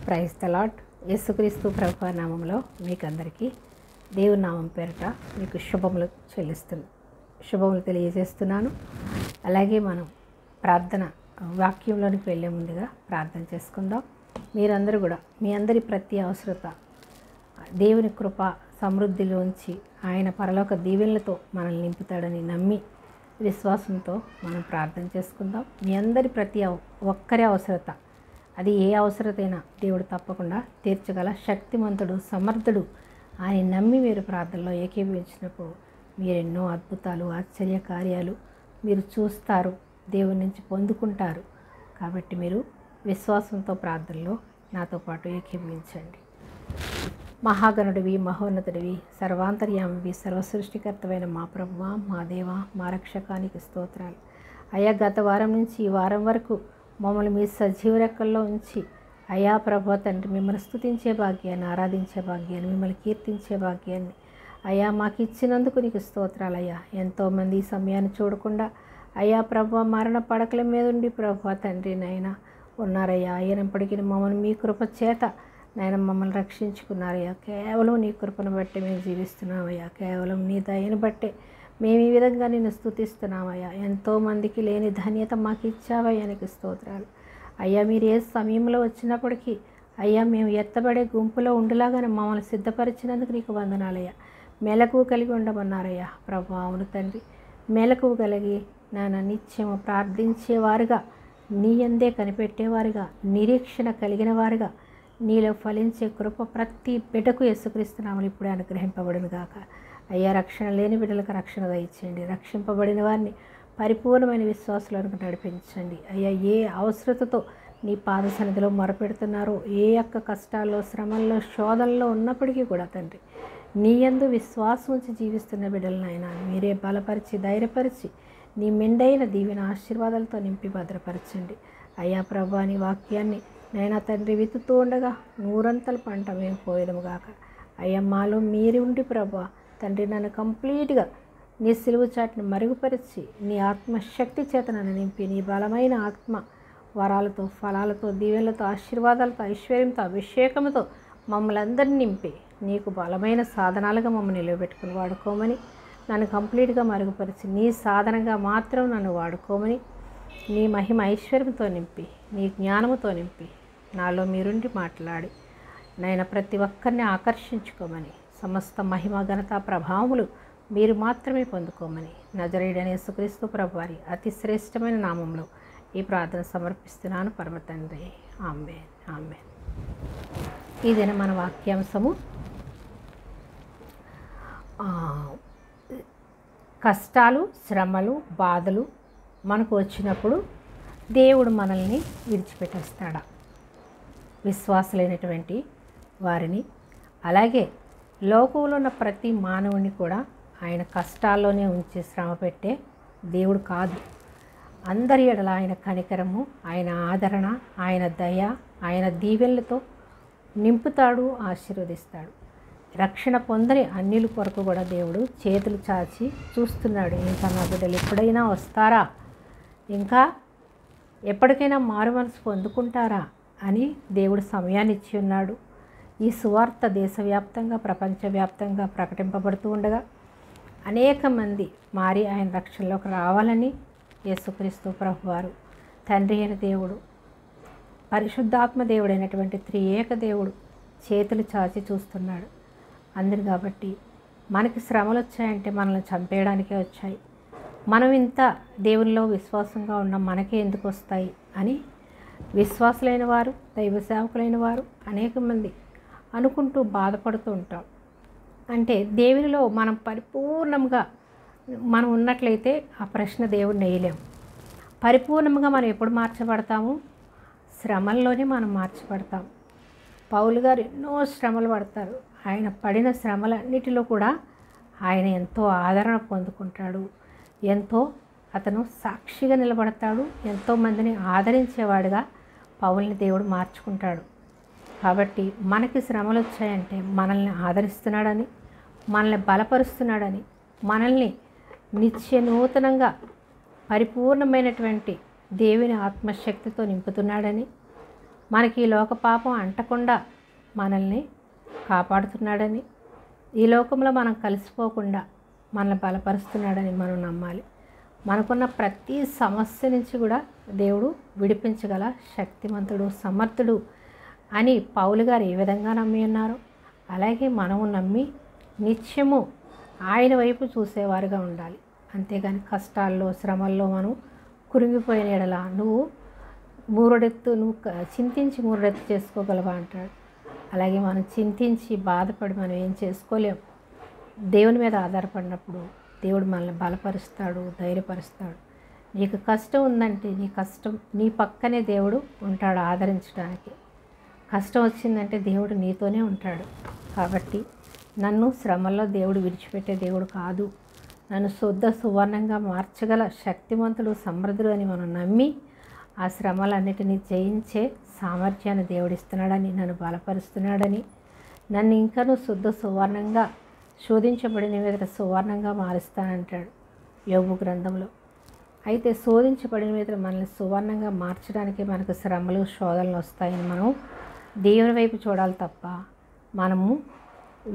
Praise the lord. యేసుక్రీస్తు ప్రభువా నామంలో మీకందరికీ దేవుని నామం పేరిట మీకు శుభములు తెలియజేస్తున్నాను. అలాగే మనం ప్రార్థన వాక్యంలోనికి వెళ్ళే ముందుగా ప్రార్థన చేసుకుందాం. మీరందరూ కూడా మీ అందరి ప్రతి అవసరత దేవుని కృప సమృద్ధిలోంచి ఆయన పరలోక దీవెనలతో మనల్ని నింపుతాడని నమ్మి విశ్వాసంతో మనం ప్రార్థన చేసుకుందాం. మీ అందరి ప్రతి ఒక్కరి అవసరత, అది ఏ అవసరతైనా దేవుడు తప్పకుండా తీర్చగల శక్తిమంతుడు, సమర్థుడు. ఆయన నమ్మి మీరు ప్రార్థనలో ఏకీభవించినప్పుడు మీరు ఎన్నో అద్భుతాలు, ఆశ్చర్య కార్యాలు మీరు చూస్తారు, దేవుని నుంచి పొందుకుంటారు. కాబట్టి మీరు విశ్వాసంతో ప్రార్థనలో నాతో పాటు ఏకీభవించండి. మహాగణుడివి, మహోన్నతుడివి, సర్వాంతర్యామివి, సర్వసృష్టికర్తమైన మా ప్రభువా, మా దేవ, మా రక్షకానికి స్తోత్రాలు. అయ్యా, గత వారం నుంచి ఈ వారం వరకు మమ్మల్ని మీ సజీవ రెక్కల్లో ఉంచి అయ్యా ప్రభువా తండ్రి, మిమ్మల్ని స్తుతించే భాగ్యాన్ని, ఆరాధించే భాగ్యాన్ని, మిమ్మల్ని కీర్తించే భాగ్యాన్ని అయ్యా మాకు ఇచ్చినందుకు నీకు స్తోత్రాలయ్యా. ఎంతోమంది ఈ సమయాన్ని చూడకుండా అయ్యా ప్రభువా మరణ పడకల మీద ఉండి ప్రభువా తండ్రి నాయన ఉన్నారయ్యా. అయినప్పటికీ మమ్మల్ని మీ కృప చేత నాయన మమ్మల్ని రక్షించుకున్నారయ్యా. కేవలం నీ కృపను బట్టి మేము జీవిస్తున్నామయ్యా. కేవలం నీ దయను బట్టే మేము ఈ విధంగా నిన్ను స్తుతిస్తున్నామయ్యా. ఎంతోమందికి లేని ధన్యత మాకు ఇచ్చావయ్యా, నీకు స్తోత్రాలు అయ్యా. మీరు ఏ సమయంలో వచ్చినప్పటికీ అయ్యా మేము ఎత్తబడే గుంపులో ఉండేలాగానే మమ్మల్ని సిద్ధపరిచినందుకు నీకు వందనాలయ్యా. మెలకువ కలిగి ఉండమన్నారయ్యా ప్రభు. అవును తండ్రి, మెలకువ కలిగి నాన్న నిత్యము ప్రార్థించేవారుగా, నీ యందే కనిపెట్టేవారుగా, నిరీక్షణ కలిగిన వారుగా, నీలో ఫలించే కృప ప్రతి బిడ్డకు యేసుక్రీస్తునామములో ఇప్పుడే అనుగ్రహింపబడును గాక. అయ్యా, రక్షణ లేని బిడ్డలకు రక్షణ దయచేయండి. రక్షింపబడిన వారిని పరిపూర్ణమైన విశ్వాసాలకు నడిపించండి. అయ్యా, ఏ అవసరతతో నీ పాద సన్నిధిలో మొరపెడుతున్నారో, ఏ యొక్క కష్టాల్లో, శ్రమల్లో, శోధనలో ఉన్నప్పటికీ కూడా తండ్రి, నీ యందు విశ్వాసం ఉంచి జీవిస్తున్న బిడ్డలను ఆయన మీరే బలపరిచి, ధైర్యపరిచి, నీ మెండైన దీవెన ఆశీర్వాదాలతో నింపి భద్రపరచండి. అయ్యా ప్రభా, నీ వాక్యాన్ని నైనా తండ్రి విత్తుతూ ఉండగా నూరంతల పంట మేము పోయేదము గాక. అయ్యా, మాలో మీరు ఉండి ప్రభా తండ్రి నన్ను కంప్లీట్గా నీ సిలువు చాటును మరుగుపరిచి, నీ ఆత్మశక్తి చేత నన్ను నింపి, నీ బలమైన ఆత్మ వరాలతో, ఫలాలతో, దీవెనలతో, ఆశీర్వాదాలతో, ఐశ్వర్యంతో, అభిషేకంతో మమ్మల్ని అందరినీ నింపి నీకు బలమైన సాధనాలుగా మమ్మల్ని నిలబెట్టుకుని వాడుకోమని, నన్ను కంప్లీట్గా మరుగుపరిచి నీ సాధనంగా మాత్రం నన్ను వాడుకోమని, నీ మహిమ ఐశ్వర్యంతో నింపి, నీ జ్ఞానముతో నింపి, నాలో మీరుండి మాట్లాడి నాయన ప్రతి ఒక్కరిని ఆకర్షించుకోమని, సమస్త మహిమ, ఘనత, ప్రభావములు మీరు మాత్రమే పొందుకోమని నజరేయుడైన యేసుక్రీస్తు ప్రభువారి అతి శ్రేష్టమైన నామంలో ఈ ప్రార్థన సమర్పిస్తున్నాను పరమ తండ్రి. ఆమేన్, ఆమేన్. ఇదేనా మన వాక్యాంశము. కష్టాలు, శ్రమలు, బాధలు మనకు వచ్చినప్పుడు దేవుడు మనల్ని విడిచిపెట్టేస్తాడా? విశ్వాసులైనటువంటి వారిని, అలాగే లోకంలో ఉన్న ప్రతి మానవుని కూడా ఆయన కష్టాల్లోనే ఉంచి శ్రమ పెట్టే దేవుడు కాదు. అందరి ఎడల ఆయన కనికరము, ఆయన ఆదరణ, ఆయన దయ, ఆయన దీవెనలతో నింపుతాడు, ఆశీర్వదిస్తాడు. రక్షణ పొందని అన్యుల కొరకు కూడా దేవుడు చేతులు చాచి చూస్తున్నాడు. ఇంకా నా బిడ్డలు ఎప్పుడైనా వస్తారా, ఇంకా ఎప్పటికైనా మారు మనసు పొందుకుంటారా అని దేవుడు సమయాన్ని ఇచ్చి ఉన్నాడు. ఈ సువార్త దేశవ్యాప్తంగా, ప్రపంచవ్యాప్తంగా ప్రకటింపబడుతూ ఉండగా అనేక మంది మారి ఆయన రక్షణలోకి రావాలని యేసుక్రీస్తు ప్రభువారు, తండ్రి అయిన దేవుడు, పరిశుద్ధాత్మ దేవుడైనటువంటి త్రియేక దేవుడు చేతులు చాచి చూస్తున్నాడు. అందరు కాబట్టి మనకి శ్రమలు వచ్చాయంటే మనల్ని చంపేయడానికే వచ్చాయి, మనం ఇంత దేవునిలో విశ్వాసంగా ఉన్నాం, మనకే ఎందుకు వస్తాయి అని విశ్వాసులైన వారు, దైవ సేవకులైన వారు అనేక మంది అనుకుంటూ బాధపడుతూ ఉంటాం. అంటే దేవునిలో మనం పరిపూర్ణంగా మనం ఉన్నట్లయితే ఆ ప్రశ్న దేవుడిని వేయలేము. పరిపూర్ణంగా మనం ఎప్పుడు మార్చబడతాము? శ్రమల్లోనే మనం మార్చబడతాం. పౌలు గారు ఎన్నో శ్రమలు పడతారు. ఆయన పడిన శ్రమలన్నిటిలో కూడా ఆయన ఎంతో ఆదరణ పొందుకుంటాడు, ఎంతో అతను సాక్షిగా నిలబడతాడు, ఎంతోమందిని ఆదరించేవాడుగా పౌల్ని దేవుడు మార్చుకుంటాడు. కాబట్టి మనకి శ్రమలు వచ్చాయంటే మనల్ని ఆదరిస్తున్నాడని, మనల్ని బలపరుస్తున్నాడని, మనల్ని నిత్య నూతనంగా పరిపూర్ణమైనటువంటి దేవుని ఆత్మశక్తితో నింపుతున్నాడని మనకి ఈ లోక పాపం అంటకుండా మనల్ని కాపాడుతున్నాడని, ఈ లోకంలో మనం కలిసిపోకుండా మనల్ని బలపరుస్తున్నాడని మనం నమ్మాలి. మనకున్న ప్రతి సమస్య నుంచి కూడా దేవుడు విడిపించగల శక్తిమంతుడు, సమర్థుడు అని పౌలు గారు ఏ విధంగా నమ్మి ఉన్నారో అలాగే మనము నమ్మి నిత్యము ఆయన వైపు చూసేవారుగా ఉండాలి. అంతేగాని కష్టాల్లో, శ్రమల్లో మనం కురింగిపోయిన ఎడల నువ్వు చింతించి మూరెత్తు చేసుకోగలవా అంటాడు. అలాగే మనం చింతించి బాధపడి మనం ఏం చేసుకోలేం. దేవుని మీద ఆధారపడినప్పుడు దేవుడు మనల్ని బలపరుస్తాడు, ధైర్యపరుస్తాడు. నీకు కష్టం ఉందంటే నీ పక్కనే దేవుడు ఉంటాడు ఆదరించడానికి. కష్టం వచ్చిందంటే దేవుడు నీతోనే ఉంటాడు. కాబట్టి నన్ను శ్రమల్లో దేవుడు విడిచిపెట్టే దేవుడు కాదు, నన్ను శుద్ధ సువర్ణంగా మార్చగల శక్తిమంతుడు, సమర్థుడు అని మనం నమ్మి ఆ శ్రమలన్నిటినీ జయించే సామర్థ్యాన్ని దేవుడిస్తున్నాడని, నన్ను బలపరుస్తున్నాడని, నన్ను ఇంకనూ శుద్ధ సువర్ణంగా శోధించబడిన మీద సువర్ణంగా మారుస్తానంటాడు యోబు గ్రంథంలో. అయితే శోధించబడిన మీద మనల్ని సువర్ణంగా మార్చడానికి మనకు శ్రమలు, శోధనలు వస్తాయని మనం దేవుని వైపు చూడాలి తప్ప మనము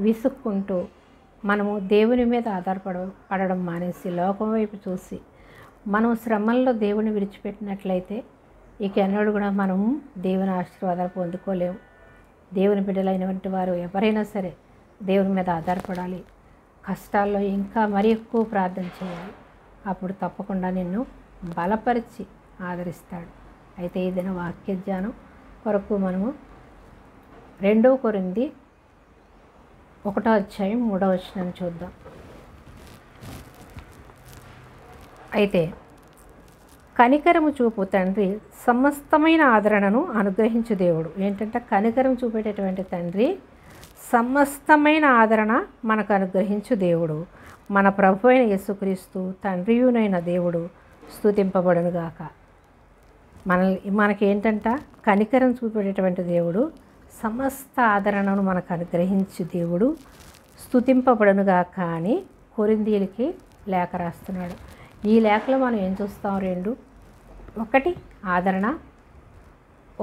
విసుక్కుంటూ మనము దేవుని మీద ఆధారపడడం మానేసి లోకం వైపు చూసి మనం శ్రమల్లో దేవుని విడిచిపెట్టినట్లయితే ఇక ఎన్నడూ కూడా మనము దేవుని ఆశీర్వాదాలు పొందుకోలేము. దేవుని బిడ్డలైనటువంటి వారు ఎవరైనా సరే దేవుని మీద ఆధారపడాలి. కష్టాల్లో ఇంకా మరీ ఎక్కువ ప్రార్థన చేయాలి. అప్పుడు తప్పకుండా నిన్ను బలపరిచి ఆదరిస్తాడు. అయితే ఏదైనా వాక్య ధ్యానం కొరకు మనము 2 కొరింథీ 1:3 చూద్దాం. అయితే కనికరము చూపు తండ్రి సమస్తమైన ఆదరణను అనుగ్రహించు దేవుడు. ఏంటంటే కనికరం చూపేటటువంటి తండ్రి సమస్తమైన ఆదరణ మనకు అనుగ్రహించు దేవుడు, మన ప్రభు అయిన యేసుక్రీస్తు తండ్రియునైన దేవుడు స్తుతింపబడునుగాక. మనకేంటంట కనికరం చూపేటటువంటి దేవుడు, సమస్త ఆదరణను మనకు అనుగ్రహించు దేవుడు స్తుతింపబడునుగాక అని కొరింథీయులకి లేఖ రాస్తున్నాడు. ఈ లేఖలో మనం ఏం చూస్తాం? 2, ఒకటి ఆదరణ,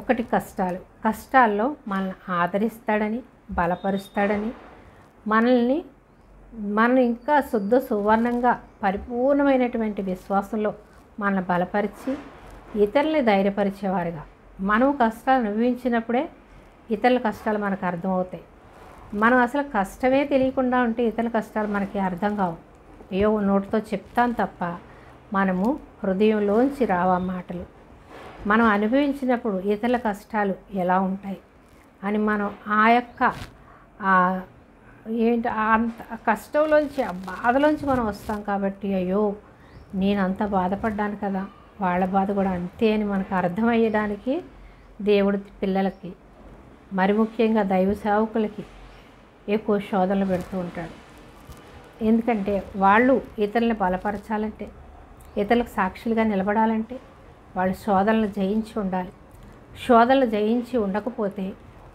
ఒకటి కష్టాలు. కష్టాల్లో మనల్ని ఆదరిస్తాడని, బలపరుస్తాడని, మనల్ని ఇంకా శుద్ధ సువర్ణంగా పరిపూర్ణమైనటువంటి విశ్వాసంలో మనల్ని బలపరిచి ఇతరుల్ని ధైర్యపరిచేవారుగా. మనం కష్టాలు అనుభవించినప్పుడే ఇతరుల కష్టాలు మనకు అర్థమవుతాయి. మనం అసలు కష్టమే తెలియకుండా ఉంటే ఇతరుల కష్టాలు మనకి అర్థం కావు. అయ్యో నోటితో చెప్తాను తప్ప మనము హృదయంలోంచి రావా మాటలు. మనం అనుభవించినప్పుడు ఇతరుల కష్టాలు ఎలా ఉంటాయి అని మనం ఆ యొక్క అంత కష్టంలోంచి, ఆ బాధలోంచి మనం వస్తాం. కాబట్టి అయ్యో నేనంత బాధపడ్డాను కదా, వాళ్ళ బాధ కూడా అంతే అని మనకు అర్థమయ్యడానికి దేవుడి పిల్లలకి, మరి ముఖ్యంగా దైవ సేవకులకి ఎక్కువ శోధనలు పెడుతూ ఉంటాడు. ఎందుకంటే వాళ్ళు ఇతరులను బలపరచాలంటే, ఇతరులకు సాక్షులుగా నిలబడాలంటే వాళ్ళు శోధనలు జయించి ఉండాలి. శోధనలు జయించి ఉండకపోతే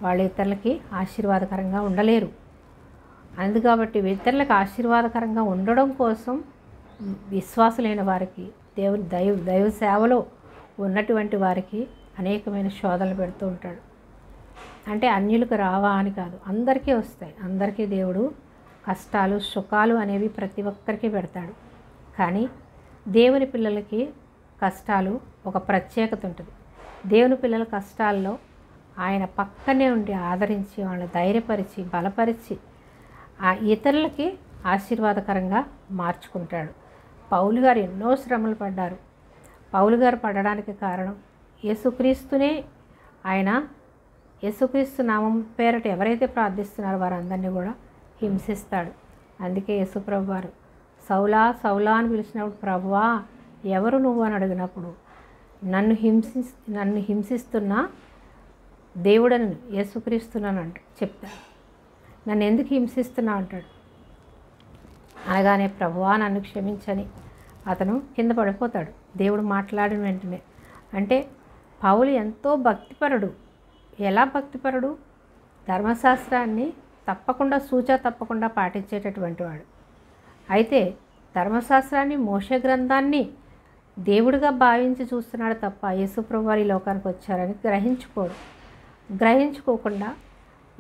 వాళ్ళు ఇతరులకి ఆశీర్వాదకరంగా ఉండలేరు. అందుకాబట్టి ఇతరులకు ఆశీర్వాదకరంగా ఉండడం కోసం విశ్వాసులైన వారికి, దైవ సేవలో ఉన్నటువంటి వారికి అనేకమైన శోధనలు పెడుతూ ఉంటాడు. అంటే అన్యులకు రావా అని కాదు, అందరికీ వస్తాయి. అందరికీ దేవుడు కష్టాలు, సుఖాలు అనేవి ప్రతి ఒక్కరికి పెడతాడు. కానీ దేవుని పిల్లలకి కష్టాలు ఒక ప్రత్యేకత ఉంటుంది. దేవుని పిల్లల కష్టాల్లో ఆయన పక్కనే ఉండి ఆదరించి వాళ్ళని ధైర్యపరిచి బలపరిచి ఆ ఇతరులకి ఆశీర్వాదకరంగా మార్చుకుంటాడు. పౌలు గారు ఎన్నో శ్రమలు పడ్డారు. పౌలు గారు పడడానికి కారణం యేసుక్రీస్తునే. ఆయన యేసుక్రీస్తు నామం పేరట ఎవరైతే ప్రార్థిస్తున్నారో వారందరినీ కూడా హింసిస్తాడు. అందుకే యేసుప్రభు వారు సౌలా సౌలా అని పిలిచినప్పుడు, ప్రభువా ఎవరు నువ్వు అని అడిగినప్పుడు, నన్ను హింసిస్తున్న దేవుడని యేసుక్రీస్తున్నాను చెప్తాడు. నన్ను ఎందుకు హింసిస్తున్నా అంటాడు. అనగానే ప్రభువా నన్ను క్షమించని అతను కింద పడిపోతాడు దేవుడు మాట్లాడిన వెంటనే. అంటే పౌలు ఎంతో భక్తిపరుడు. ఎలా భక్తిపరుడు? ధర్మశాస్త్రాన్ని తప్పకుండా పాటించేటటువంటి వాడు. అయితే ధర్మశాస్త్రాన్ని, మోషే గ్రంథాన్ని దేవుడిగా భావించి చూస్తున్నాడు తప్ప యేసుప్రభు వారి లోకానికి వచ్చారని గ్రహించుకోడు. గ్రహించుకోకుండా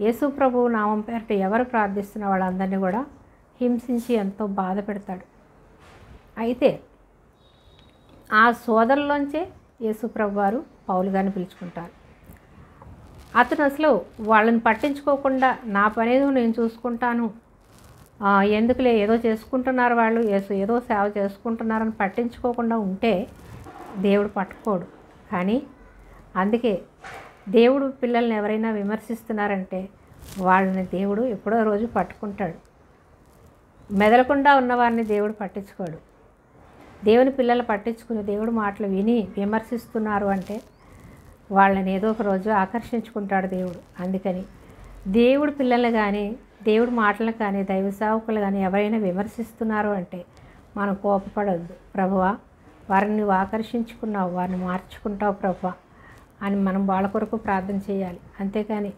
యేసు ప్రభువు నామం పేరిట ఎవరు ప్రార్థిస్తున్న వాళ్ళందరినీ కూడా హింసించి ఎంతో బాధ పెడతాడు. అయితే ఆ సోదరులోంచే యేసు ప్రభు వారు పౌలు గారిని పిలుచుకుంటారు. అతను అసలు వాళ్ళని పట్టించుకోకుండా నా పనేదో నేను చూసుకుంటాను, ఎందుకులే ఏదో చేసుకుంటున్నారు వాళ్ళు, ఏదో సేవ చేసుకుంటున్నారని పట్టించుకోకుండా ఉంటే దేవుడు పట్టుకోడు. కానీ అందుకే దేవుడు పిల్లల్ని ఎవరైనా విమర్శిస్తున్నారంటే వాళ్ళని దేవుడు ఎప్పుడో రోజు పట్టుకుంటాడు. మెదలకుండా ఉన్నవారిని దేవుడు పట్టించుకోడు. దేవుని పిల్లలు పట్టించుకుని దేవుడు మాటలు విని విమర్శిస్తున్నారు అంటే వాళ్ళని ఏదో ఒక రోజు ఆకర్షించుకుంటాడు దేవుడు. అందుకని దేవుడు పిల్లలు కానీ దేవుడి మాటలను కానీ దైవ సేవకులు కానీ ఎవరైనా విమర్శిస్తున్నారు అంటే మనం కోపపడొద్దు. ప్రభువా, వారిని నువ్వు ఆకర్షించుకున్నావు, వారిని మార్చుకుంటావు ప్రభువా అని మనం వాళ్ళ కొరకు ప్రార్థన చేయాలి. అంతేకాని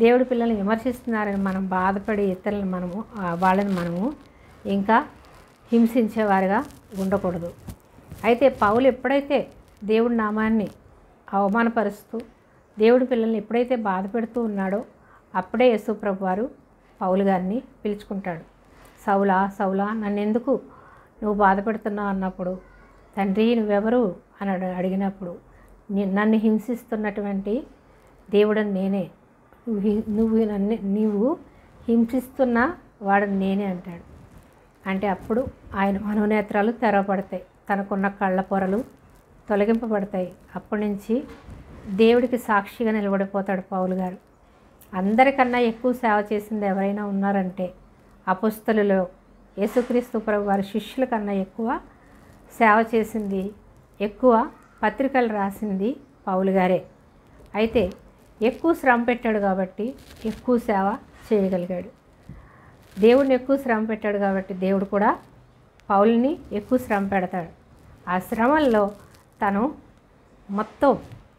దేవుడి పిల్లల్ని విమర్శిస్తున్నారని మనం బాధపడి ఇతరులను వాళ్ళని మనము ఇంకా హింసించేవారుగా ఉండకూడదు. అయితే పౌలు ఎప్పుడైతే దేవుడి నామాన్ని అవమానపరుస్తూ దేవుడి పిల్లల్ని ఎప్పుడైతే బాధ పెడుతూ ఉన్నాడో అప్పుడే యేసు ప్రభు వారు పౌలు గారిని పిలుచుకుంటాడు. సౌలా సౌలా, నన్నెందుకు నువ్వు బాధ పెడుతున్నావు అన్నప్పుడు, తండ్రి నువ్వెవరు అని అడిగినప్పుడు, నన్ను హింసిస్తున్నటువంటి దేవుడని నేనే, నీవు హింసిస్తున్న వాడని నేనే అంటాడు. అంటే అప్పుడు ఆయన మనోనేత్రాలు తెరవబడతాయి, తనకున్న కళ్ళ పొరలు తొలగింపబడతాయి. అప్పటి నుంచి దేవుడికి సాక్షిగా నిలబడిపోతాడు పౌలు గారు. అందరికన్నా ఎక్కువ సేవ చేసింది ఎవరైనా ఉన్నారంటే అపొస్తలులో యేసుక్రీస్తు ప్రభు వారి శిష్యుల కన్నా ఎక్కువ సేవ చేసింది, ఎక్కువ పత్రికలు రాసింది పౌలు గారే. అయితే ఎక్కువ శ్రమ పెట్టాడు కాబట్టి ఎక్కువ సేవ చేయగలిగాడు. దేవుడిని ఎక్కువ శ్రమ పెట్టాడు కాబట్టి దేవుడు కూడా పౌలుని ఎక్కువ శ్రమ పెడతాడు. ఆ శ్రమల్లో తను మొత్తం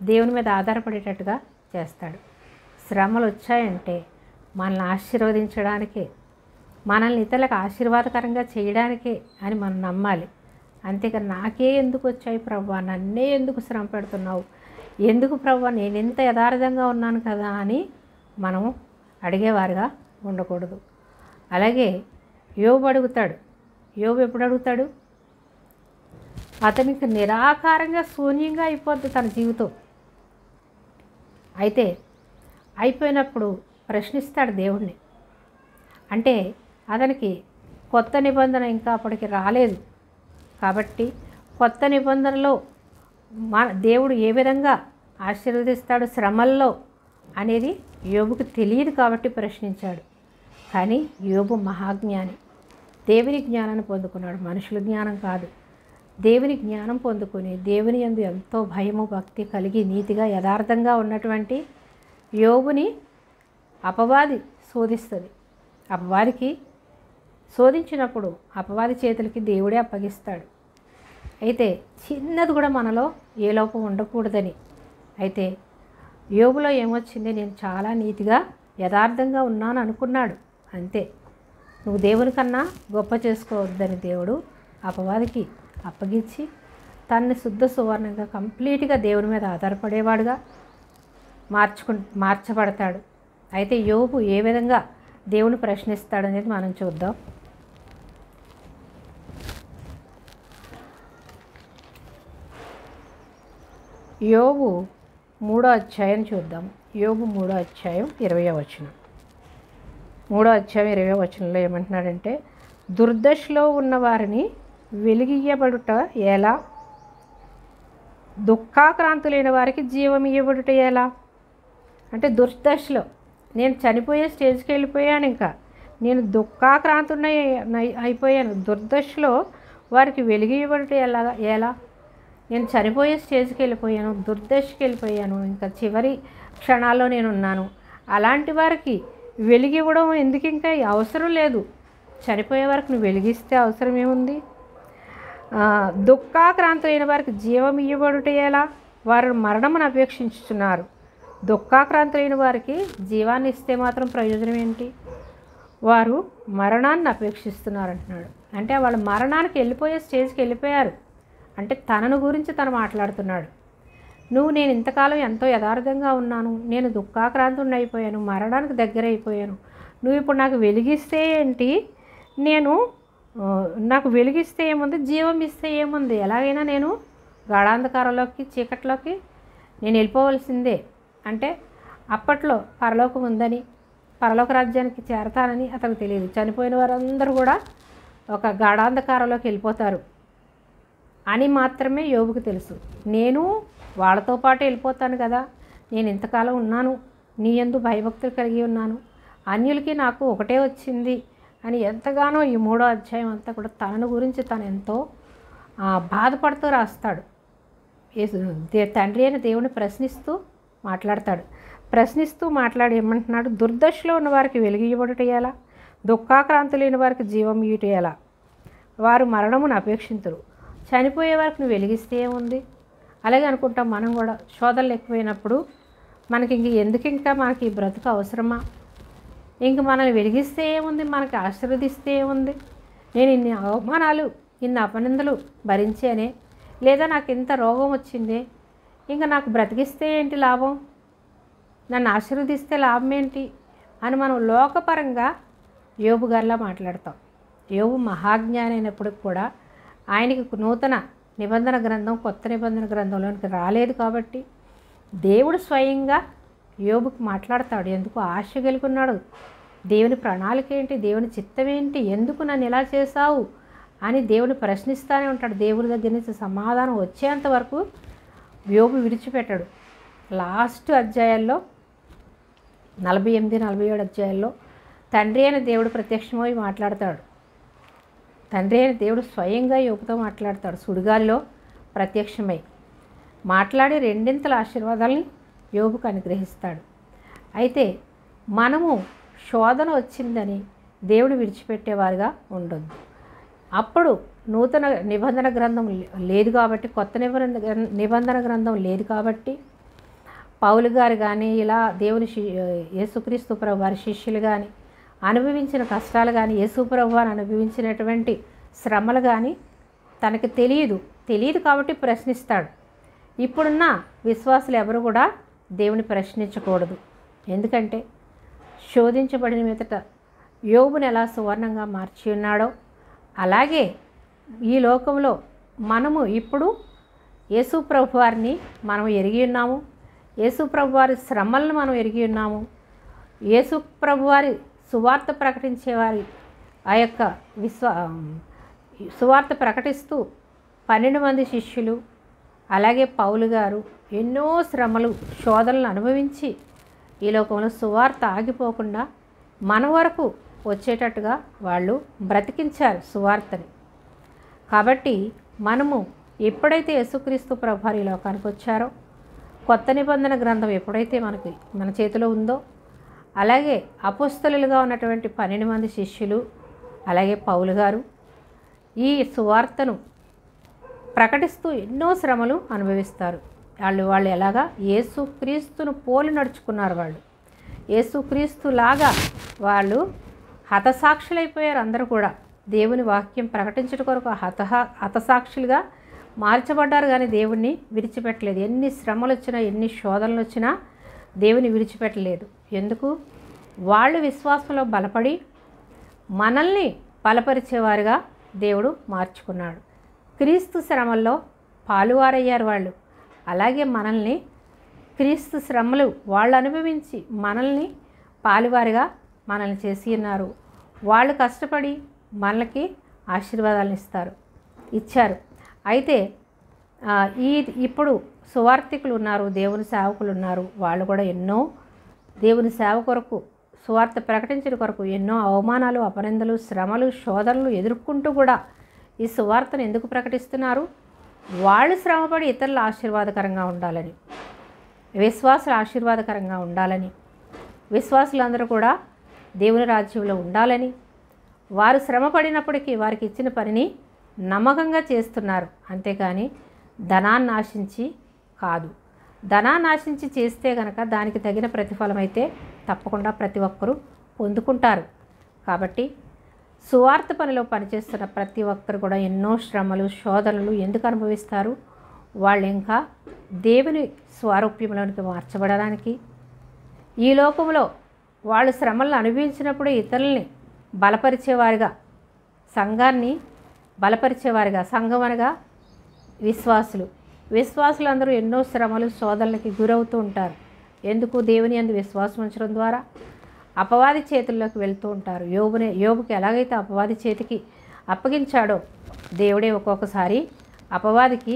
దేవుని మీద ఆధారపడేటట్టుగా చేస్తాడు. శ్రమలు వచ్చాయంటే మనల్ని ఆశీర్వదించడానికే, మనల్ని ఇతరులకు ఆశీర్వాదకరంగా చేయడానికే అని మనం నమ్మాలి. అంతేకాని నాకే ఎందుకు వచ్చాయి ప్రభువా, నన్నే ఎందుకు శ్రమ పెడుతున్నావు, ఎందుకు ప్రభువా, నేను ఎంత యథార్థంగా ఉన్నాను కదా అని మనం అడిగేవారుగా ఉండకూడదు. అలాగే యోబు అడుగుతాడు. యోబు ఎప్పుడు అడుగుతాడు? అతనికి నిరాకారంగా శూన్యంగా అయిపోద్ది తన జీవితం. అయితే అయిపోయినప్పుడు ప్రశ్నిస్తాడు దేవుణ్ణి. అంటే అతనికి కొత్త నిబంధన ఇంకా అప్పటికి రాలేదు కాబట్టి కొత్త నిబంధనలో దేవుడు ఏ విధంగా ఆశీర్వదిస్తాడు శ్రమల్లో అనేది యోబుకు తెలియదు కాబట్టి ప్రశ్నించాడు. కానీ యోబు మహాజ్ఞాని, దేవుని జ్ఞానాన్ని పొందుకున్నాడు, మనుషుల జ్ఞానం కాదు. దేవుని జ్ఞానం పొందుకొని దేవుని యందు ఎంతో భయము భక్తి కలిగి నీతిగా యథార్థంగా ఉన్నటువంటి యోబుని అపవాది శోధిస్తుంది. అపవాదికి శోధించినప్పుడు అపవాది చేతులకి దేవుడే అప్పగిస్తాడు. అయితే చిన్నది కూడా మనలో ఏ లోపం ఉండకూడదని. అయితే యోబులో ఏమొచ్చింది, నేను చాలా నీతిగా యథార్థంగా ఉన్నాను అనుకున్నాడు. అంతే, నువ్వు దేవుని కన్నా గొప్ప చేసుకోవద్దని దేవుడు అపవాదికి అప్పగించి తన్ని శుద్ధ సువర్ణంగా కంప్లీట్గా దేవుని మీద ఆధారపడేవాడుగా మార్చబడతాడు. అయితే యోబు ఏ విధంగా దేవుని ప్రశ్నిస్తాడనేది మనం చూద్దాం. యోబు 3వ అధ్యాయం చూద్దాం. యోబు 3వ అధ్యాయం 20వ వచనం. 3వ అధ్యాయం 20వ వచనంలో ఏమంటున్నాడంటే, దుర్దశలో ఉన్నవారిని వెలిగియబడుట ఎలా, దుఃఖాక్రాంతులైన వారికి జీవం ఇవ్వబడుట ఎలా. అంటే దుర్దశలో నేను చనిపోయే స్టేజ్కి వెళ్ళిపోయాను, ఇంకా నేను దుఃఖాక్రాంతున్న అయిపోయాను. దుర్దశలో వారికి వెలిగియబడుట ఎలా, నేను చనిపోయే స్టేజ్కి వెళ్ళిపోయాను, దుర్దశకి వెళ్ళిపోయాను, ఇంకా చివరి క్షణాల్లో నేను ఉన్నాను. అలాంటి వారికి వెలిగివ్వడం ఎందుకు, ఇంకా అవసరం లేదు. చనిపోయే వరకు నువ్వు వెలిగిస్తే అవసరం ఏముంది. దుఃఖాక్రాంతులైన వారికి జీవం ఇవ్వబడుట ఎలా, వారు మరణమును అపేక్షించుతున్నారు. దుఃఖాక్రాంతులైన వారికి జీవాన్ని ఇస్తే మాత్రం ప్రయోజనం ఏంటి, వారు మరణాన్ని అపేక్షిస్తున్నారు అంటున్నాడు. అంటే వాళ్ళు మరణానికి వెళ్ళిపోయే స్టేజ్కి వెళ్ళిపోయారు. అంటే తనను గురించి తను మాట్లాడుతున్నాడు. నేను ఇంతకాలం ఎంతో యథార్థంగా ఉన్నాను, నేను దుఃఖాక్రాంతుడిని అయిపోయాను, మరణానికి దగ్గర అయిపోయాను, నువ్వు ఇప్పుడు నాకు వెలిగిస్తే ఏంటి, నేను నాకు వెలిగిస్తే ఏముంది, జీవం ఇస్తే ఏముంది, ఎలాగైనా నేను గాఢాంధకారంలోకి చీకట్లోకి నేను వెళ్ళిపోవలసిందే. అంటే అప్పట్లో పరలోకం ఉందని, పరలోక రాజ్యానికి చేరతానని అతనికి తెలియదు. చనిపోయిన వారందరూ కూడా ఒక గాఢాంధకారంలోకి వెళ్ళిపోతారు అని మాత్రమే యోబుకు తెలుసు. నేను వాళ్ళతో పాటు వెళ్ళిపోతాను కదా, నేను ఇంతకాలం ఉన్నాను, నీ యందు భయభక్తులు కలిగి ఉన్నాను, అన్యులకి నాకు ఒకటే వచ్చింది అని ఎంతగానో ఈ 3వ అధ్యాయం అంతా కూడా తనను గురించి తను ఎంతో బాధపడుతూ రాస్తాడు. తండ్రి అయిన దేవుని ప్రశ్నిస్తూ మాట్లాడతాడు. ప్రశ్నిస్తూ మాట్లాడి ఏమంటున్నాడు, దుర్దశలో ఉన్న వారికి వెలుగు ఇవ్వటేయాలా, దుఃఖాక్రాంతి లేని వారికి జీవం ఇయ్యుటేయాలా, వారు మరణమును అపేక్షించరు, చనిపోయే వారికి నువ్వు వెలిగిస్తే ఏముంది. అలాగే అనుకుంటాం మనం కూడా, శోధనలు ఎక్కువైనప్పుడు మనకి ఎందుకు మనకి ఈ బ్రతుకు అవసరమా, ఇంక మనల్ని వెలిగిస్తే ఏముంది, మనకి ఆశీర్వదిస్తే ఏముంది, నేను ఇన్ని అవమానాలు ఇన్ని అపనిందలు భరించానే, లేదా నాకు ఇంత రోగం వచ్చిందే, ఇంకా నాకు బ్రతికిస్తే ఏంటి లాభం, నన్ను ఆశీర్వదిస్తే లాభం ఏంటి అని మనం లోకపరంగా యోబు గారిలా మాట్లాడతాం. యోబు మహాజ్ఞాని అయినప్పటికి కూడా ఆయనకి నూతన నిబంధన గ్రంథం కొత్త నిబంధన గ్రంథంలోనికి రాలేదు కాబట్టి దేవుడు స్వయంగా యోబుకి మాట్లాడతాడు. ఎందుకు ఆశ కలిగి ఉన్నాడు, దేవుని ప్రణాళిక ఏంటి, దేవుని చిత్తం ఏంటి, ఎందుకు నన్ను ఇలా చేశావు అని దేవుని ప్రశ్నిస్తూనే ఉంటాడు. దేవుని దగ్గర నుంచి సమాధానం వచ్చేంత వరకు యోబు విడిచిపెట్టాడు. లాస్ట్ అధ్యాయాల్లో 48, 47 అధ్యాయాల్లో తండ్రి అయిన దేవుడు ప్రత్యక్షమై మాట్లాడతాడు. తండ్రి అయిన దేవుడు స్వయంగా యోబుతో మాట్లాడతాడు. సుడిగాల్లో ప్రత్యక్షమై మాట్లాడి రెండింతల ఆశీర్వాదాలని యోబుకు అనుగ్రహిస్తాడు. అయితే మనము శోధన వచ్చిందని దేవుడు విడిచిపెట్టేవారుగా ఉండొద్దు. అప్పుడు నూతన నిబంధన గ్రంథం లేదు కాబట్టి, కొత్త నిబంధన గ్రంథం లేదు కాబట్టి పౌలు గారు కానీ ఇలా దేవుని యేసుక్రీస్తు ప్రభు వారి శిష్యులు కానీ అనుభవించిన కష్టాలు కానీ, యేసు ప్రభు వారు అనుభవించినటువంటి శ్రమలు కానీ తనకి తెలియదు కాబట్టి ప్రశ్నిస్తాడు. ఇప్పుడున్న విశ్వాసులు ఎవరు కూడా దేవుని ప్రశ్నించకూడదు. ఎందుకంటే శోధించబడిన మీదట యోబుని ఎలా సువర్ణంగా మార్చి ఉన్నాడో అలాగే ఈ లోకంలో మనము ఇప్పుడు యేసు ప్రభు వారిని మనం ఎరిగి ఉన్నాము. యేసు ప్రభు వారి శ్రమలను మనం ఎరిగి ఉన్నాము. యేసు ప్రభు వారి సువార్త ప్రకటించేవారి ఆ యొక్క సువార్త ప్రకటిస్తూ 12 మంది శిష్యులు అలాగే పౌలు గారు ఎన్నో శ్రమలు శోధనలు అనుభవించి ఈ లోకంలో సువార్త ఆగిపోకుండా మన వరకు వచ్చేటట్టుగా వాళ్ళు బ్రతికించారు సువార్తని. కాబట్టి మనము ఎప్పుడైతే యేసుక్రీస్తు ప్రభువారు ఈ లోకానికి వచ్చారో, కొత్త నిబంధన గ్రంథం ఎప్పుడైతే మన చేతిలో ఉందో, అలాగే అపోస్తలులుగా ఉన్నటువంటి 12 మంది శిష్యులు అలాగే పౌలు గారు ఈ సువార్తను ప్రకటిస్తూ ఎన్నో శ్రమలు అనుభవిస్తారు. వాళ్ళు ఎలాగా యేసుక్రీస్తును పోలి నడుచుకున్నారు. వాళ్ళు యేసుక్రీస్తులాగా వాళ్ళు హతసాక్షులైపోయారు. అందరూ కూడా దేవుని వాక్యం ప్రకటించడం కొరకు హతసాక్షులుగా మార్చబడ్డారు. కానీ దేవుణ్ణి విడిచిపెట్టలేదు. ఎన్ని శ్రమలు వచ్చినా, ఎన్ని శోధనలు వచ్చినా దేవుని విడిచిపెట్టలేదు. ఎందుకు? వాళ్ళు విశ్వాసంలో బలపడి మనల్ని బలపరిచేవారుగా దేవుడు మార్చుకున్నాడు. క్రీస్తు శ్రమల్లో పాలువారయ్యారు వాళ్ళు. అలాగే మనల్ని క్రీస్తు శ్రమలు వాళ్ళు అనుభవించి మనల్ని పాలువారిగా మనల్ని చేసి ఉన్నారు. వాళ్ళు కష్టపడి మనకి ఆశీర్వాదాలను ఇచ్చారు. అయితే ఇప్పుడు సువార్థికులు ఉన్నారు, దేవుని సేవకులు ఉన్నారు. వాళ్ళు కూడా ఎన్నో దేవుని సేవ కొరకు, సువార్త ప్రకటించడం కొరకు ఎన్నో అవమానాలు, అపనిందలు, శ్రమలు, శోధనలు ఎదుర్కొంటూ కూడా ఈ సువార్తను ఎందుకు ప్రకటిస్తున్నారు? వాళ్ళు శ్రమపడి ఇతరులు ఆశీర్వాదకరంగా ఉండాలని, విశ్వాసులు ఆశీర్వాదకరంగా ఉండాలని, విశ్వాసులందరూ కూడా దేవుని రాజ్యంలో ఉండాలని, వారు శ్రమ పడినప్పటికీ వారికి ఇచ్చిన పనిని నమ్మకంగా చేస్తున్నారు. అంతేకాని ధనాన్ని ఆశించి కాదు. ధనాన్ని ఆశించి చేస్తే కనుక దానికి తగిన ప్రతిఫలం అయితే తప్పకుండా ప్రతి ఒక్కరూ పొందుకుంటారు. కాబట్టి సువార్త పనిలో పనిచేస్తున్న ప్రతి ఒక్కరు కూడా ఎన్నో శ్రమలు, శోధనలు ఎందుకు అనుభవిస్తారు? వాళ్ళు ఇంకా దేవుని స్వారూప్యంలోనికి మార్చబడడానికి, ఈ లోకంలో వాళ్ళు శ్రమలను అనుభవించినప్పుడు ఇతరుల్ని బలపరిచేవారుగా, సంఘాన్ని బలపరిచేవారుగా, సంఘం అనగా విశ్వాసులందరూ ఎన్నో శ్రమలు శోధనలకి గురవుతూ ఉంటారు. ఎందుకు? దేవుని యందు విశ్వాసం ఉంచడం ద్వారా అపవాది చేతుల్లోకి వెళ్తూ ఉంటారు. యోబుకి ఎలాగైతే అపవాది చేతికి అప్పగించాడో దేవుడే ఒక్కొక్కసారి అపవాదికి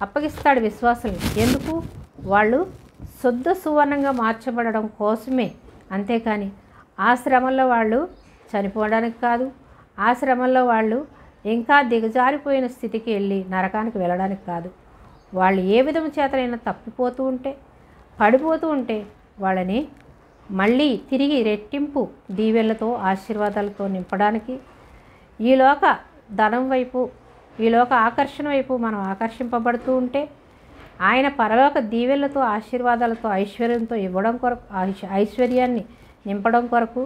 అప్పగిస్తాడు విశ్వాసుల్ని. ఎందుకు? వాళ్ళు శుద్ధ సువర్ణంగా మార్చబడడం కోసమే. అంతేకాని ఆ శ్రమల్లో వాళ్ళు చనిపోవడానికి కాదు, ఆ శ్రమల్లో వాళ్ళు ఇంకా దిగజారిపోయిన స్థితికి వెళ్ళి నరకానికి వెళ్ళడానికి కాదు. వాళ్ళు ఏ విధము చేతనైనా తప్పిపోతూ ఉంటే, పడిపోతూ ఉంటే వాళ్ళని మళ్ళీ తిరిగి రెట్టింపు దీవెనలతో ఆశీర్వాదాలతో నింపడానికి, ఈ లోక ధనం వైపు, ఈ లోక ఆకర్షణ వైపు మనం ఆకర్షింపబడుతూ ఉంటే ఆయన పరలోక దీవెనలతో ఆశీర్వాదాలతో ఐశ్వర్యంతో ఇవ్వడం కొరకు, ఐశ్వర్యాన్ని నింపడం కొరకు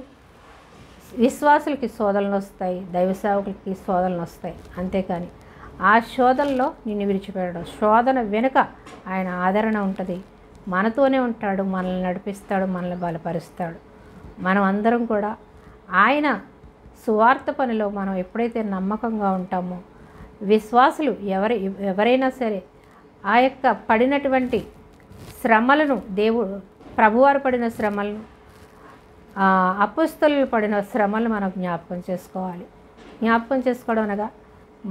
విశ్వాసులకి శోధనలు వస్తాయి, దైవ సేవకులకి శోధనలు వస్తాయి. అంతేకాని ఆ శోధనలో నిన్ను విడిచిపెట్టడం, శోధన వెనుక ఆయన ఆదరణ ఉంటుంది, మనతోనే ఉంటాడు, మనల్ని నడిపిస్తాడు, మనల్ని బలపరుస్తాడు. మనం అందరం కూడా ఆయన సువార్త పనిలో మనం ఎప్పుడైతే నమ్మకంగా ఉంటామో, విశ్వాసులు ఎవరైనా సరే ఆ యొక్క పడినటువంటి శ్రమలను, ప్రభువారు పడిన శ్రమలను, అపొస్తలులు పడిన శ్రమలను మనం జ్ఞాపకం చేసుకోవాలి. జ్ఞాపకం చేసుకోవడం అనగా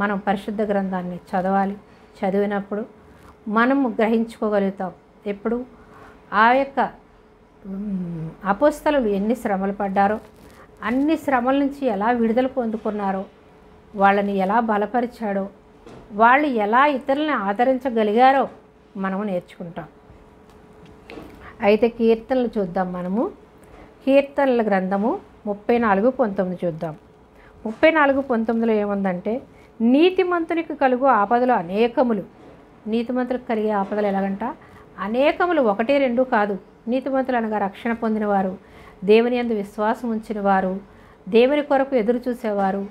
మనం పరిశుద్ధ గ్రంథాన్ని చదవాలి. చదివినప్పుడు మనము గ్రహించుకోగలుగుతాం. ఎప్పుడు ఆ యొక్క అపొస్తలులు ఎన్ని శ్రమలు పడ్డారో, అన్ని శ్రమల నుంచి ఎలా విడుదల పొందుకున్నారో, వాళ్ళని ఎలా బలపరిచాడో, వాళ్ళు ఎలా ఇతరులను ఆదరించగలిగారో మనము నేర్చుకుంటాం. అయితే కీర్తనలు చూద్దాం. మనము కీర్తనల గ్రంథము 34:19 చూద్దాం. 34:19 ఏముందంటే, నీతిమంతునికి కలుగు ఆపదలు అనేకములు. నీతిమంతులకు కలిగే ఆపదలు ఎలాగంట? అనేకములు, 1, 2 కాదు. నీతిమంతులు అనగా రక్షణ పొందినవారు, దేవుని యందు విశ్వాసం ఉంచిన వారు, దేవుని కొరకు ఎదురు చూసేవారు,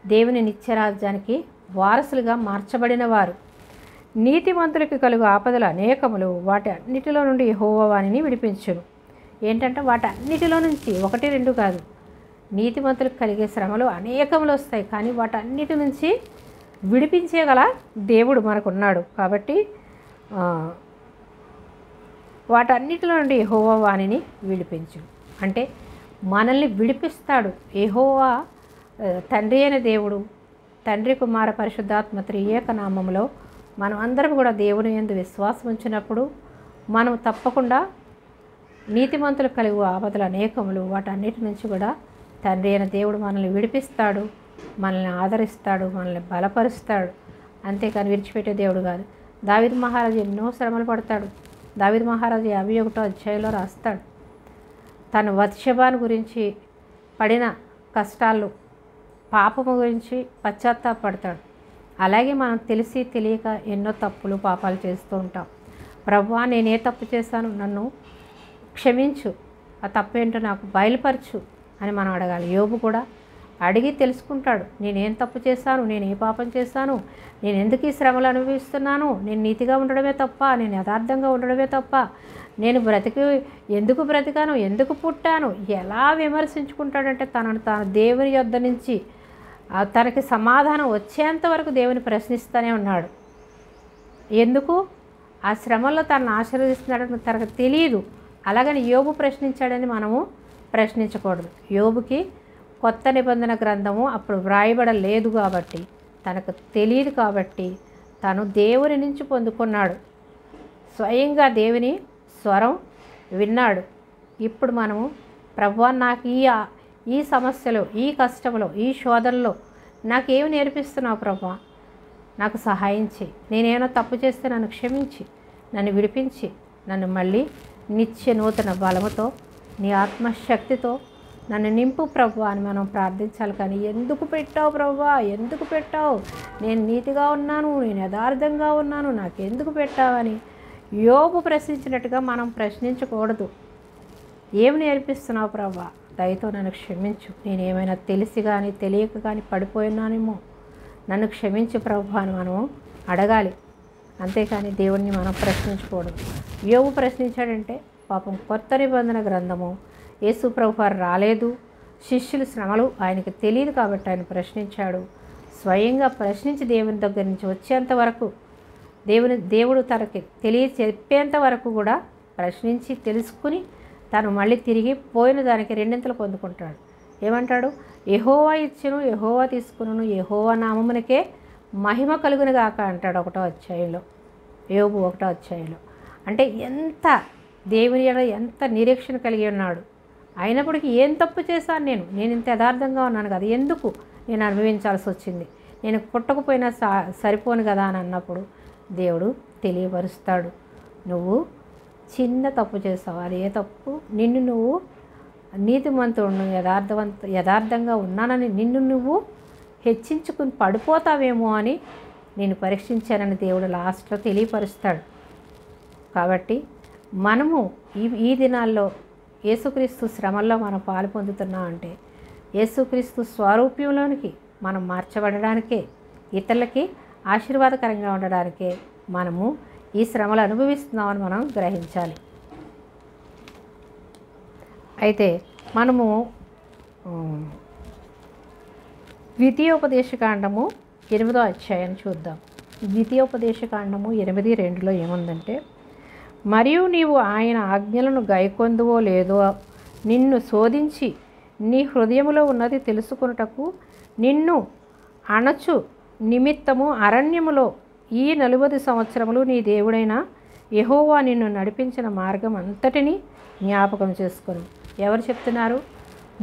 దేవుని నిత్యరాజ్యానికి వారసులుగా మార్చబడిన వారు. నీతిమంతులకి కలుగు ఆపదలు అనేకములు, వాటి అన్నిటిలో నుండి యెహోవా వానిని విడిపించును. ఏంటంటే వాటి అన్నిటిలో నుంచి 1, 2 కాదు. నీతిమంతులకు కలిగే శ్రమలు అనేకములు వస్తాయి, కానీ వాటన్నిటి నుంచి విడిపించేగల దేవుడు మనకున్నాడు. కాబట్టి వాటన్నిటిలో నుండి యెహోవా వానిని విడిపించు అంటే మనల్ని విడిపిస్తాడు. యెహోవా తండ్రి అయిన దేవుడు, తండ్రి కుమార పరిశుద్ధాత్మ త్రియేక నామములో మనం అందరం కూడా దేవుని యందు విశ్వాసం ఉంచినప్పుడు మనం తప్పకుండా నీతిమంతులకు కలిగు ఆపదలు అనేకములు, వాటన్నిటి నుంచి కూడా తండ్రి అయిన దేవుడు మనల్ని విడిపిస్తాడు, మనల్ని ఆదరిస్తాడు, మనల్ని బలపరుస్తాడు. అంతేకాని విడిచిపెట్టే దేవుడు కాదు. దావీదు మహారాజు ఎన్నో శ్రమలు పడతాడు. దావీదు మహారాజు 51వ అధ్యాయంలో రాస్తాడు తను బత్షెబాను గురించి పడిన కష్టాలు, పాపము గురించి పశ్చాత్తాపడతాడు. అలాగే మనం తెలిసి తెలియక ఎన్నో తప్పులు పాపాలు చేస్తూ ఉంటాం. ప్రభువా, నేనే తప్పు చేశాను, నన్ను క్షమించు, ఆ తప్పేంటో నాకు బయలుపరచు అని మనం అడగాలి. యోబు కూడా అడిగి తెలుసుకుంటాడు. నేనేం తప్పు చేశాను, నేను ఏ పాపం చేశాను, నేను ఎందుకు ఈ శ్రమలు అనుభవిస్తున్నాను, నేను నీతిగా ఉండడమే తప్ప, నేను యథార్థంగా ఉండడమే తప్ప, నేను ఎందుకు బ్రతికాను, ఎందుకు పుట్టాను, ఎలా విమర్శించుకుంటాడంటే తనను తాను దేవుని యొద్ద నుంచి తనకి సమాధానం వచ్చేంత వరకు దేవుని ప్రశ్నిస్తూనే ఉన్నాడు. ఎందుకు? ఆ శ్రమల్లో తనను ఆశీర్వదిస్తున్నాడని తనకు తెలియదు. అలాగని యోబు ప్రశ్నించాడని మనము ప్రశ్నించకూడదు. యోబుకి కొత్త నిబంధన గ్రంథము అప్పుడు వ్రాయబడలేదు కాబట్టి, తనకు తెలియదు కాబట్టి తను దేవుని నుంచి పొందుకున్నాడు. స్వయంగా దేవుని స్వరం విన్నాడు. ఇప్పుడు మనము ప్రభువా, నాకు ఈ సమస్యలో, ఈ కష్టంలో, ఈ శోధనలో నాకేమి నేర్పిస్తున్నావు ప్రభువా, నాకు సహాయం చేయి, నేనేమైనా తప్పు చేస్తే నన్ను క్షమించి, నన్ను విడిపించి, నన్ను మళ్ళీ నిత్య నూతన బలముతో, నీ ఆత్మశక్తితో నన్ను నింపు ప్రభువా అని మనం ప్రార్థించాలి. కానీ ఎందుకు పెట్టావు ప్రభువా, ఎందుకు పెట్టావు, నేను నీతిగా ఉన్నాను, నేను యథార్థంగా ఉన్నాను, నాకెందుకు పెట్టావని యోబు ప్రశ్నించినట్టుగా మనం ప్రశ్నించకూడదు. ఏమి నేర్పిస్తున్నావు ప్రభువా, దయతో నన్ను క్షమించు, నేనేమైనా తెలిసి కానీ తెలియక కానీ పడిపోయినానేమో, నన్ను క్షమించు ప్రభువా అని మనం అడగాలి. అంతేకాని దేవుడిని మనం ప్రశ్నించకూడదు. యోబు ప్రశ్నించాడంటే పాపం కొత్త నిబంధన గ్రంథము యేసు ప్రభువారు రాలేదు, శిష్యుల శ్రమలు ఆయనకి తెలియదు కాబట్టి ఆయన ప్రశ్నించాడు. స్వయంగా ప్రశ్నించి దేవుని దగ్గర నుంచి వచ్చేంత వరకు దేవుడు తనకి చెప్పేంత వరకు కూడా ప్రశ్నించి తెలుసుకుని తను మళ్ళీ తిరిగి పోయిన దానికి రెండింతలు పొందుకుంటాడు. ఏమంటాడు? యెహోవా ఇచ్చును, యెహోవా తీసుకును, యెహోవా నామమునకే మహిమ కలుగును గాక అంటాడు 1వ అధ్యాయంలో, యోబు 1వ అధ్యాయంలో. అంటే ఎంత దేవుని ఎడల ఎంత నిరీక్షణ కలిగి ఉన్నాడు. అయినప్పటికీ ఏం తప్పు చేశాను నేను ఇంత యథార్థంగా ఉన్నాను కదా, ఎందుకు నేను అనుభవించాల్సి వచ్చింది, నేను పుట్టకపోయినా సరిపోను కదా అని అన్నప్పుడు దేవుడు తెలియపరుస్తాడు. నువ్వు చిన్న తప్పు చేస్తావు, అది ఏ తప్పు? నిన్ను నువ్వు నీతిమంతుడు యథార్థంగా ఉన్నానని నిన్ను నువ్వు హెచ్చించుకుని పడిపోతావేమో అని నేను పరీక్షించానని దేవుడు లాస్ట్లో తెలియపరుస్తాడు. కాబట్టి మనము ఈ దినాల్లో యేసుక్రీస్తు శ్రమల్లో మనం పాలు పొందుతున్నాం అంటే యేసుక్రీస్తు స్వరూప్యంలోనికి మనం మార్చబడడానికే, ఇతరులకి ఆశీర్వాదకరంగా ఉండడానికే మనము ఈ శ్రమలు అనుభవిస్తున్నామని మనం గ్రహించాలి. అయితే మనము ద్వితీయోపదేశకాండము 8వ అధ్యాయాన్ని చూద్దాం. ద్వితీయోపదేశకాండము 8:2లో ఏముందంటే, మరియు నీవు ఆయన ఆజ్ఞలను గైకొందువో లేదో నిన్ను శోధించి నీ హృదయములో ఉన్నది తెలుసుకొనుటకు నిన్ను అణచు నిమిత్తము అరణ్యములో ఈ 40 సంవత్సరములు నీ దేవుడైన యెహోవా నిన్ను నడిపించిన మార్గం అంతటినీ జ్ఞాపకం చేసుకొను. ఎవరు చెప్తున్నారు?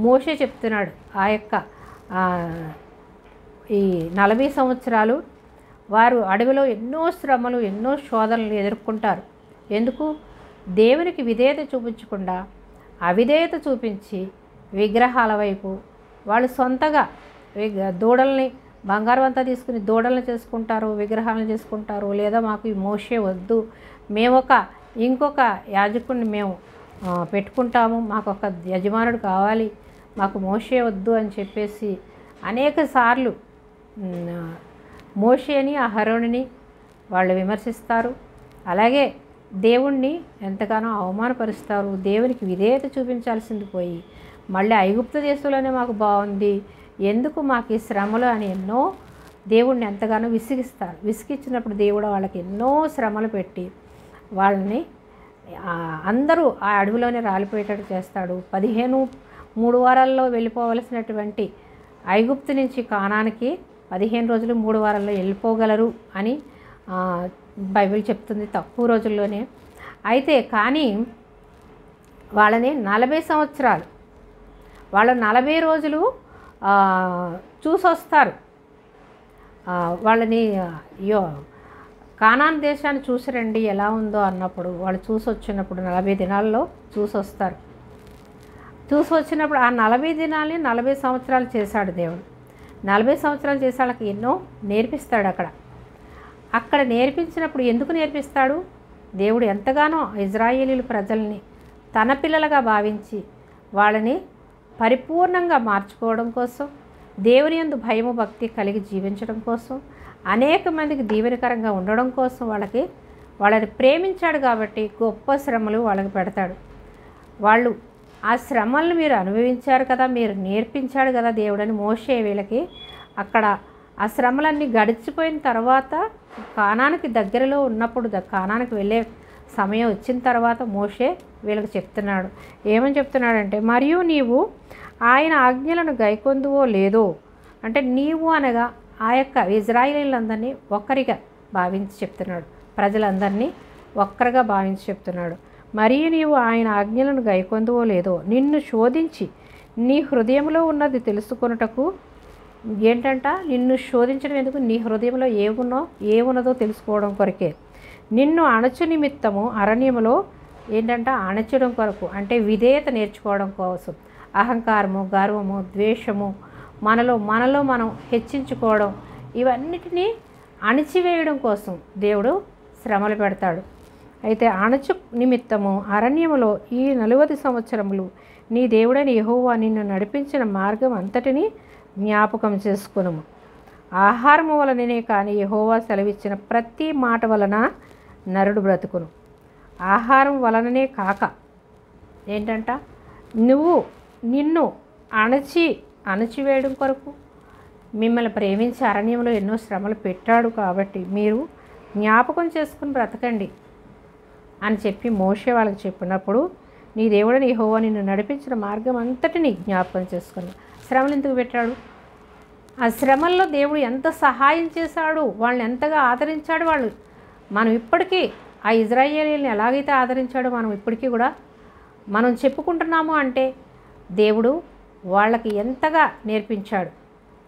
మోషే చెప్తున్నాడు. ఆ యొక్క ఈ 40 సంవత్సరాలు వారు అడవిలో ఎన్నో శ్రమలు, ఎన్నో శోధనలు ఎదుర్కొంటారు. ఎందుకు? దేవునికి విధేయత చూపించకుండా అవిధేయత చూపించి విగ్రహాల వైపు వాళ్ళు సొంతగా దూడల్ని, బంగారం అంతా తీసుకుని దూడల్ని చేసుకుంటారు, విగ్రహాలను చేసుకుంటారు. లేదా మాకు ఈ మోషే వద్దు, ఇంకొక యాజకుడిని మేము పెట్టుకుంటాము, మాకు ఒక యజమానుడు కావాలి, మాకు మోషే వద్దు అని చెప్పేసి అనేక సార్లు మోషేని అహరోనుని వాళ్ళు విమర్శిస్తారు. అలాగే దేవుణ్ణి ఎంతగానో అవమానపరుస్తారు. దేవునికి విధేయత చూపించాల్సింది పోయి మళ్ళీ ఐగుప్తు దేశంలోనే మాకు బాగుంది, ఎందుకు మాకు ఈ శ్రమలు అని ఎన్నో దేవుణ్ణి ఎంతగానో విసిగిస్తారు. విసిగించినప్పుడు దేవుడు వాళ్ళకి ఎన్నో శ్రమలు పెట్టి వాళ్ళని అందరూ ఆ అడవిలోనే రాలిపోయేటట్టు చేస్తాడు. 3 వారాల్లో వెళ్ళిపోవలసినటువంటి ఐగుప్తు నుంచి కానానికి 15 రోజులు 3 వారాల్లో వెళ్ళిపోగలరు అని బైబిల్ చెప్తుంది, తక్కువ రోజుల్లోనే. అయితే కానీ వాళ్ళని 40 సంవత్సరాలు, వాళ్ళు 40 రోజులు చూసొస్తారు. వాళ్ళని కానాన్ దేశాన్ని చూసిరండి ఎలా ఉందో అన్నప్పుడు వాళ్ళు చూసొచ్చినప్పుడు 40 దినాల్లో చూసొస్తారు. చూసొచ్చినప్పుడు ఆ 40 దినాల్ని 40 సంవత్సరాలు చేశాడు దేవుడు. 40 సంవత్సరాలు చేసే వాళ్ళకి ఎన్నో నేర్పిస్తాడు. అక్కడ నేర్పించినప్పుడు ఎందుకు నేర్పిస్తాడు? దేవుడు ఎంతగానో ఇజ్రాయేలీల ప్రజల్ని తన పిల్లలుగా భావించి వాళ్ళని పరిపూర్ణంగా మార్చుకోవడం కోసం, దేవుని యందు భయము భక్తి కలిగి జీవించడం కోసం, అనేక మందికి దీవెనకరంగా ఉండడం కోసం వాళ్ళని ప్రేమించాడు. కాబట్టి గొప్ప శ్రమలు వాళ్ళకి పెడతాడు. వాళ్ళు ఆ శ్రమలను మీరు అనుభవించారు కదా, మీరు నేర్పించాడు కదా దేవుడని మోషే వీళ్ళకి అక్కడ ఆ శ్రమలన్నీ గడిచిపోయిన తర్వాత కానానికి దగ్గరలో ఉన్నప్పుడు కానానికి వెళ్ళే సమయం వచ్చిన తర్వాత మోషే వీళ్ళకి చెప్తున్నాడు. ఏమని చెప్తున్నాడంటే, మరియు నీవు ఆయన ఆజ్ఞలను గైకొందువో లేదో, అంటే నీవు అనగా ఆ యొక్క ఇజ్రాయేలీలందరినీ ఒక్కరిగా భావించి చెప్తున్నాడు, ప్రజలందరినీ ఒక్కరిగా భావించి చెప్తున్నాడు. మరియు నీవు ఆయన ఆజ్ఞలను గైకొందువో లేదో నిన్ను శోధించి నీ హృదయంలో ఉన్నది తెలుసుకొనుటకు. ఏంటంట? నిన్ను శోధించడం ఎందుకు? నీ హృదయంలో ఏమున్నదో తెలుసుకోవడం కొరకే. నిన్ను అణచు నిమిత్తము అరణ్యములో ఏంటంట? అణచడం కొరకు, అంటే విధేయత నేర్చుకోవడం కోసం. అహంకారము, గర్వము, ద్వేషము, మనలో మనం హెచ్చించుకోవడం, ఇవన్నిటినీ అణిచివేయడం కోసం దేవుడు శ్రమలు పెడతాడు. అయితే అణచు నిమిత్తము అరణ్యములో ఈ 40 సంవత్సరములు నీ దేవుడైన యెహోవా నిన్ను నడిపించిన మార్గం అంతటినీ జ్ఞాపకం చేసుకునుము. ఆహారము వలననే కానీ యెహోవా సెలవిచ్చిన ప్రతి మాట వలన నరుడు బ్రతుకును. ఆహారం వలననే కాక ఏంటంట, నిన్ను అణచివేయడం కొరకు మిమ్మల్ని ప్రేమించి అరణ్యంలో ఎన్నో శ్రమలు పెట్టాడు కాబట్టి మీరు జ్ఞాపకం చేసుకుని బ్రతకండి అని చెప్పి మోషే వాళ్ళకి చెప్పినప్పుడు, నీ దేవుడని యెహోవా నిన్ను నడిపించిన మార్గం అంతటిని జ్ఞాపకం చేసుకుని. శ్రమలు ఎందుకు పెట్టాడు? ఆ శ్రమల్లో దేవుడు ఎంత సహాయం చేశాడు, వాళ్ళని ఎంతగా ఆదరించాడు. మనం ఇప్పటికీ ఆ ఇజ్రాయేలీని ఎలాగైతే ఆదరించాడో మనం ఇప్పటికీ కూడా మనం చెప్పుకుంటున్నాము అంటే దేవుడు వాళ్ళకి ఎంతగా నేర్పించాడు.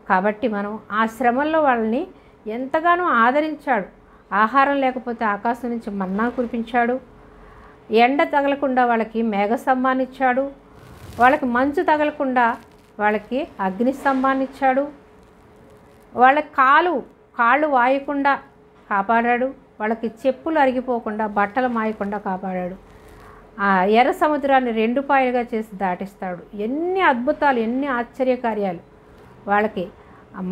కాబట్టి మనం ఆ శ్రమల్లో వాళ్ళని ఎంతగానో ఆదరించాడు. ఆహారం లేకపోతే ఆకాశం నుంచి మన్నా కురిపించాడు. ఎండ తగలకుండా వాళ్ళకి మేఘస్తంభాన్ని ఇచ్చాడు. వాళ్ళకి మంచు తగలకుండా వాళ్ళకి అగ్నిస్తంభాన్ని ఇచ్చాడు. వాళ్ళ కాళ్ళు వాయకుండా కాపాడాడు. వాళ్ళకి చెప్పులు అరిగిపోకుండా బట్టలు మాయకుండా కాపాడాడు. ఆ ఎర్ర సముద్రాన్ని 2 పాయలుగా చేసి దాటిస్తాడు. ఎన్ని అద్భుతాలు, ఎన్ని ఆశ్చర్యకార్యాలు. వాళ్ళకి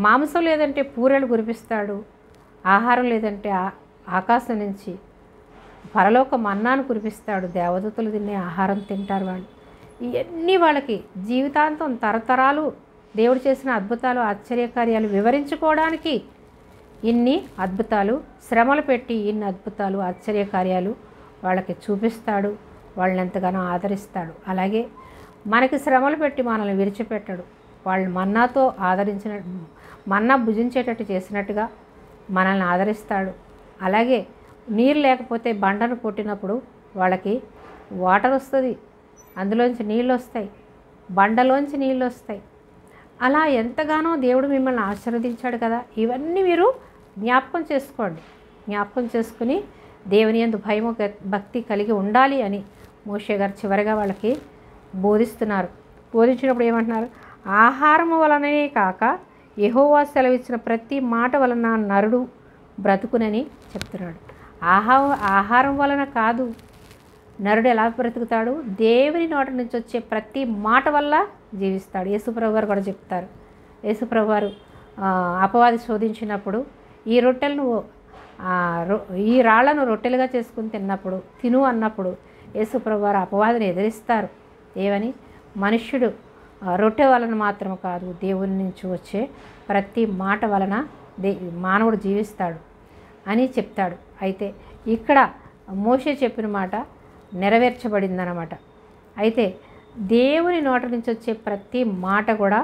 మాంసం లేదంటే పూరెలు కురిపిస్తాడు. ఆహారం లేదంటే ఆకాశం నుంచి పరలోక మన్నాను కురిపిస్తాడు. దేవదూతలు తినే ఆహారం తింటారు వాళ్ళు. ఇవన్నీ వాళ్ళకి జీవితాంతం తరతరాలు దేవుడు చేసిన అద్భుతాలు, ఆశ్చర్యకార్యాలు వివరించుకోవడానికి ఇన్ని అద్భుతాలు, శ్రమలు పెట్టి ఇన్ని అద్భుతాలు, ఆశ్చర్యకార్యాలు వాళ్ళకి చూపిస్తాడు. వాళ్ళని ఎంతగానో ఆదరిస్తాడు. అలాగే మనకి శ్రమలు పెట్టి మనల్ని విడిచిపెట్టడు. వాళ్ళని మన్నా భుజించేటట్టు చేసినట్టుగా మనల్ని ఆదరిస్తాడు. అలాగే నీరు లేకపోతే బండను కొట్టినప్పుడు వాళ్ళకి వాటర్ వస్తుంది, అందులోంచి నీళ్ళు వస్తాయి, బండలోంచి నీళ్ళు వస్తాయి. అలా ఎంతగానో దేవుడు మిమ్మల్ని ఆశీర్వదించాడు కదా. ఇవన్నీ మీరు జ్ఞాపకం చేసుకోండి. జ్ఞాపకం చేసుకుని దేవుని యందు భయము భక్తి కలిగి ఉండాలి అని మోషే గారు చివరిగా వాళ్ళకి బోధిస్తున్నారు. బోధించినప్పుడు ఏమంటున్నారు, ఆహారము వలనే కాక యెహోవా సెలవిచ్చిన ప్రతి మాట వలన నరుడు బ్రతుకునని చెప్తున్నాడు. ఆహారం వలన కాదు నరుడు ఎలా బ్రతుకుతాడు, దేవుని నోటి నుంచి వచ్చే ప్రతి మాట వల్ల జీవిస్తాడు. యేసుప్రభు గారు కూడా చెప్తారు. యేసుప్రభు గారు అపవాది శోధించినప్పుడు ఈ రాళ్లను రొట్టెలుగా చేసుకుని తిను అన్నప్పుడు యేసుప్రభు గారు అపవాదిని ఎదిరిస్తారు. ఏమని, మనుష్యుడు రొట్టె వలన మాత్రం కాదు దేవుని నుంచి వచ్చే ప్రతి మాట వలన మానవుడు జీవిస్తాడు అని చెప్తాడు. అయితే ఇక్కడ మోషే చెప్పిన మాట నెరవేర్చబడిందనమాట. అయితే దేవుని నోట నుంచి వచ్చే ప్రతి మాట కూడా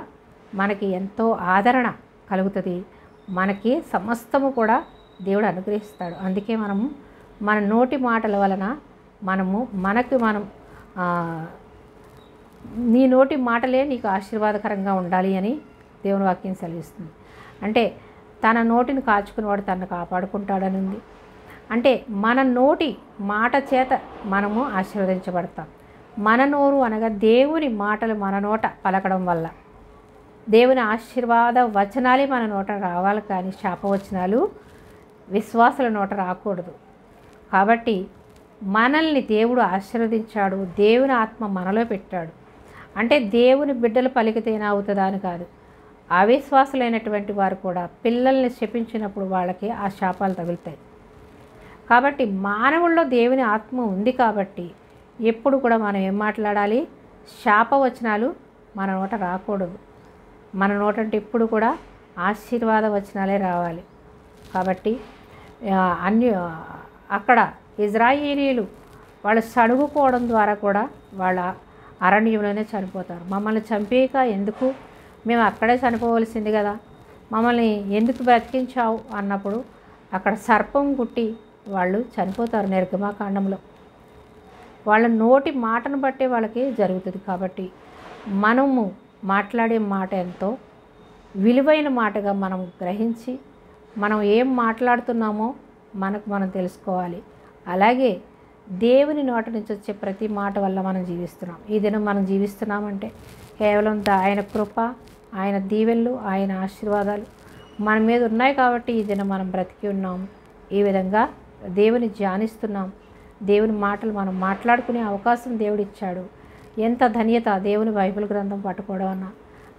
మనకి ఎంతో ఆదరణ కలుగుతుంది. మనకి సమస్తము కూడా దేవుడు అనుగ్రహిస్తాడు. అందుకే మనము మన నోటి మాటల వలన మనం నీ నోటి మాటలే నీకు ఆశీర్వాదకరంగా ఉండాలి అని దేవుని వాక్యం సెలవిస్తుంది. అంటే తన నోటిని కాచుకునేవాడు తనను కాపాడుకుంటాడని ఉంది. అంటే మన నోటి మాట చేత మనము ఆశీర్వదించబడతాం. మన నోరు అనగా దేవుని మాటలు మన నోట పలకడం వల్ల దేవుని ఆశీర్వాద వచనాలే మన నోట రావాలి, కానీ శాపవచనాలు విశ్వాసుల నోట రాకూడదు. కాబట్టి మనల్ని దేవుడు ఆశీర్వదించాడు. దేవుని ఆత్మ మనలో పెట్టాడు. అంటే దేవుని బిడ్డలు పలికితేనే అవుతుందా అని కాదు. అవిశ్వాసులైనటువంటి వారు కూడా పిల్లల్ని శపించినప్పుడు వాళ్ళకి ఆ శాపాలు తగులుతాయి. కాబట్టి మానవుల్లో దేవుని ఆత్మ ఉంది కాబట్టి ఎప్పుడు కూడా మనం ఏం మాట్లాడాలి, శాపవచనాలు మన నోట రాకూడదు. మన నోట అంటే ఎప్పుడు కూడా ఆశీర్వాద వచనాలే రావాలి. కాబట్టి అక్కడ ఇజ్రాయేలీలు వాళ్ళు సడుగుకోవడం ద్వారా కూడా వాళ్ళ అరణ్యంలోనే చనిపోతారు. మమ్మల్ని చంపేయక ఎందుకు, మేము అక్కడే చనిపోవలసింది కదా, మమ్మల్ని ఎందుకు బ్రతికించావు అన్నప్పుడు అక్కడ సర్పం గుట్టి వాళ్ళు చనిపోతారు. నిర్గమాకాండంలో వాళ్ళ నోటి మాటను బట్టే వాళ్ళకి జరుగుతుంది. కాబట్టి మనము మాట్లాడే మాట ఎంతో విలువైన మాటగా మనం గ్రహించి మనం ఏం మాట్లాడుతున్నామో మనం తెలుసుకోవాలి. అలాగే దేవుని నోటి నుంచి వచ్చే ప్రతి మాట వల్ల మనం జీవిస్తున్నాం. ఈ దినం మనం జీవిస్తున్నామంటే కేవలం ఆయన కృప, ఆయన దీవెనలు, ఆయన ఆశీర్వాదాలు మన మీద ఉన్నాయి కాబట్టి ఈ దినం మనం బ్రతికి ఉన్నాం. ఈ విధంగా దేవుని ధ్యానిస్తున్నాం. దేవుని మాటలు మనం మాట్లాడుకునే అవకాశం దేవుడు ఇచ్చాడు. ఎంత ధన్యత! దేవుని బైబిల్ గ్రంథం పట్టుకోవడం అన్నా,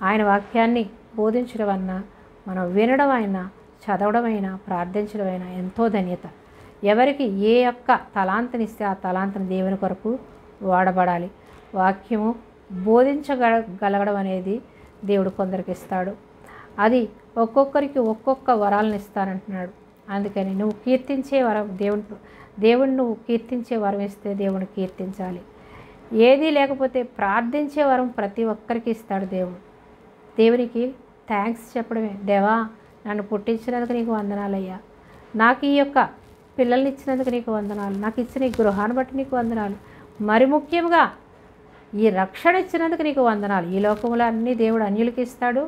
ఆయన వాక్యాన్ని బోధించడం అన్నా మనం వినడం అయినా, చదవడం అయినా, ప్రార్థించడం అయినా ఎంతో ధన్యత. ఎవరికి ఏ యొక్క తలాంతనిస్తే ఆ తలాంతని దేవుని కొరకు వాడబడాలి. వాక్యము బోధించగలగడం అనేది దేవుడు కొందరికి ఇస్తాడు. అది ఒక్కొక్కరికి ఒక్కొక్క వరాలను ఇస్తానంటున్నాడు. అందుకని నువ్వు కీర్తించే వరం దేవుడు నువ్వు కీర్తించే వరం ఇస్తే దేవుని కీర్తించాలి. ఏదీ లేకపోతే ప్రార్థించే వరం ప్రతి ఒక్కరికి ఇస్తాడు దేవుడు. దేవునికి థ్యాంక్స్ చెప్పడమే. దేవా, నన్ను పుట్టించినందుకు నీకు వందనాలయ్యా, నాకు ఈ యొక్క పిల్లల్ని ఇచ్చినందుకు నీకు వందనాలు, నాకు ఇచ్చిన ఈ గృహాన్ని బట్టి నీకు వందనాలు, మరి ముఖ్యంగా ఈ రక్షణ ఇచ్చినందుకు నీకు వందనాలు. ఈ లోకంలో అన్నీ దేవుడు అన్యులకి ఇస్తాడు,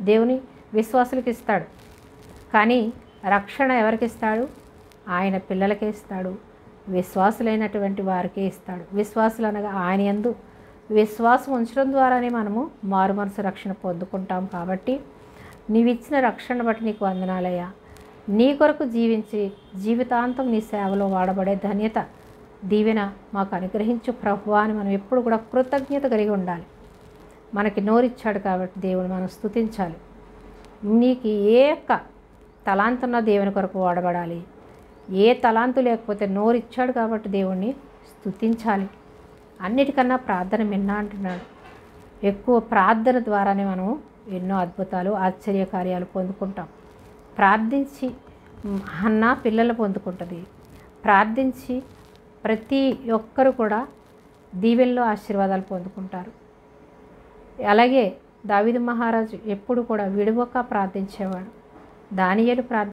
దేవుని విశ్వాసులకి ఇస్తాడు. కానీ రక్షణ ఎవరికి ఇస్తాడు? ఆయన పిల్లలకే ఇస్తాడు, విశ్వాసులైనటువంటి వారికే ఇస్తాడు. విశ్వాసులు అనగా ఆయన యందు విశ్వాసం ఉంచడం ద్వారానే మనము మారు మనసు రక్షణ పొందుకుంటాం. కాబట్టి నీవిచ్చిన రక్షణ బట్టి నీకు వందనాలయ్యా. నీ కొరకు జీవించి జీవితాంతం నీ సేవలో వాడబడే ధన్యత, దీవెన మాకు అనుగ్రహించు ప్రభువా అని మనం ఎప్పుడు కూడా కృతజ్ఞత కలిగి ఉండాలి. మనకి నోరిచ్చాడు కాబట్టి దేవుని మనం స్తుతించాలి. నీకు ఏ యొక్క తలాంతున్న దేవుని కొరకు వాడబడాలి. ఏ తలాంతు లేకపోతే నోరిచ్చాడు కాబట్టి దేవుణ్ణి స్తుతించాలి. అన్నిటికన్నా ప్రార్థన మిన్న అంటున్నాడు. ఎక్కువ ప్రార్థన ద్వారానే మనం ఎన్నో అద్భుతాలు, ఆశ్చర్య కార్యాలు పొందుకుంటాం. ప్రార్థించి హన్నా పిల్లలు పొందుకుంటుంది. ప్రార్థించి ప్రతి ఒక్కరు కూడా దీవెనలో ఆశీర్వాదాలు పొందుకుంటారు. అలాగే దావీదు మహారాజు ఎప్పుడు కూడా విడువక ప్రార్థించేవాడు. దానియేలు